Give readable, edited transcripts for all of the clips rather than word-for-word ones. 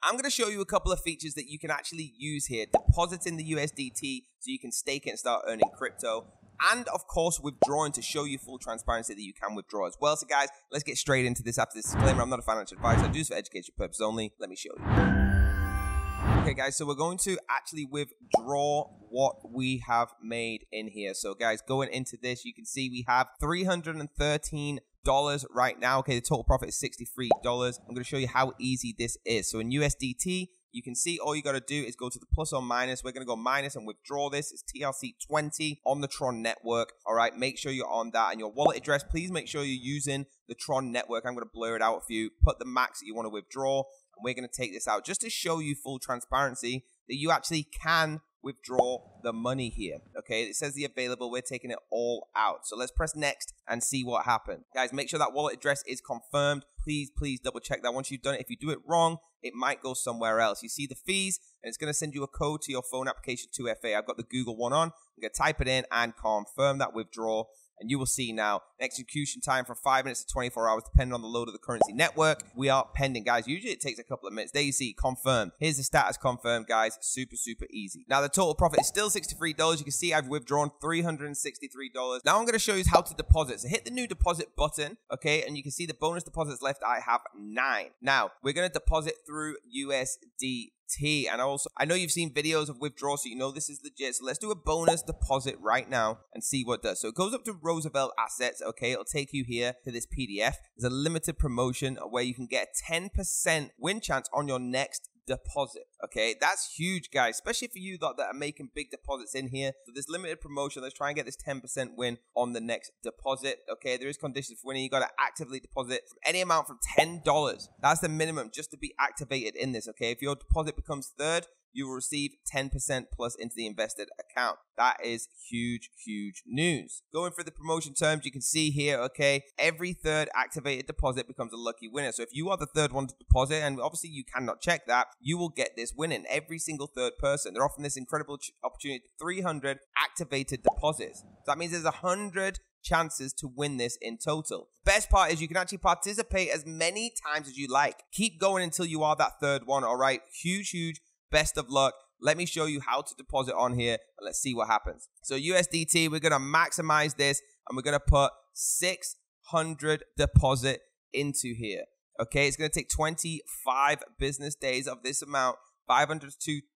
I'm going to show you a couple of features that you can actually use here. Deposit in the USDT so you can stake it and start earning crypto. And, of course, withdrawing to show you full transparency that you can withdraw as well. So, guys, let's get straight into this after this disclaimer. I'm not a financial advisor. I do this for education purposes only. Let me show you. Okay, guys, so we're going to actually withdraw what we have made in here. So, guys, going into this, you can see we have $313 right now. Okay, the total profit is $63. I'm going to show you how easy this is. So, in USDT, you can see all you got to do is go to the plus or minus. We're going to go minus and withdraw this. It's TRC20 on the Tron network. All right, make sure you're on that. And your wallet address, please make sure you're using the Tron network. I'm going to blur it out for you. Put the max that you want to withdraw. And we're going to take this out just to show you full transparency that you actually can withdraw the money here. Okay, it says the available. We're taking it all out. So let's press next and see what happened. Guys, make sure that wallet address is confirmed. Please double check that once you've done it. If you do it wrong, it might go somewhere else. You see the fees, and it's going to send you a code to your phone application 2FA. I've got the Google one on. I'm going to type it in and confirm that withdrawal. And you will see now execution time from 5 minutes to 24 hours, depending on the load of the currency network. We are pending, guys. Usually it takes a couple of minutes. There you see, confirmed. Here's the status confirmed, guys. Super easy. Now, the total profit is still $63. You can see I've withdrawn $363. Now, I'm going to show you how to deposit. So, hit the new deposit button, okay? And you can see the bonus deposits left. I have 9. Now, we're going to deposit through USD. And also, I know you've seen videos of withdrawal, so you know this is legit. So let's do a bonus deposit right now and see what it does. So it goes up to Roosevelt Assets, okay? It'll take you here to this PDF. There's a limited promotion where you can get a 10% win chance on your next deposit. Okay, that's huge, guys, especially for you that are making big deposits in here. So this limited promotion, let's try and get this 10% win on the next deposit. Okay, there is conditions for winning. You got to actively deposit from any amount from $10. That's the minimum just to be activated in this. Okay, if your deposit becomes third, you will receive 10% plus into the invested account. That is huge news. Going through the promotion terms, you can see here, okay, every third activated deposit becomes a lucky winner. So if you are the third one to deposit, and obviously you cannot check that, you will get this winning. Every single third person. They're offering this incredible opportunity, 300 activated deposits. So that means there's 100 chances to win this in total. Best part is you can actually participate as many times as you like. Keep going until you are that third one, all right? Huge. Best of luck. Let me show you how to deposit on here, and let's see what happens. So USDT, we're going to maximize this, and we're going to put 600 deposit into here. Okay, it's going to take 25 business days of this amount. 500 to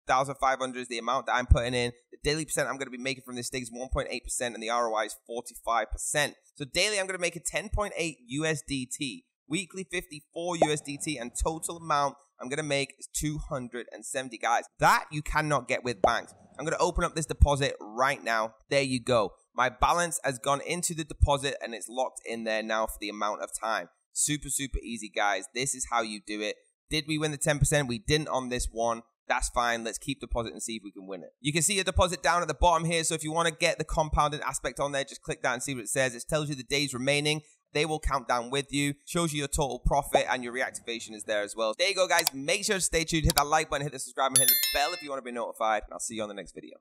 2,500 is the amount that I'm putting in. The daily percent I'm going to be making from this stake is 1.8%, and the ROI is 45%. So daily, I'm going to make it 10.8 USDT. Weekly 54 USDT, and total amount I'm going to make is 270, guys. That you cannot get with banks. I'm going to open up this deposit right now. There you go. My balance has gone into the deposit, and it's locked in there now for the amount of time. Super easy, guys. This is how you do it. Did we win the 10%? We didn't on this one. That's fine. Let's keep deposit and see if we can win it. You can see a deposit down at the bottom here. So if you want to get the compounded aspect on there, just click that and see what it says. It tells you the days remaining. They will count down with you, shows you your total profit, and your reactivation is there as well. There you go, guys. Make sure to stay tuned. Hit that like button, hit the subscribe, and hit the bell if you want to be notified. And I'll see you on the next video.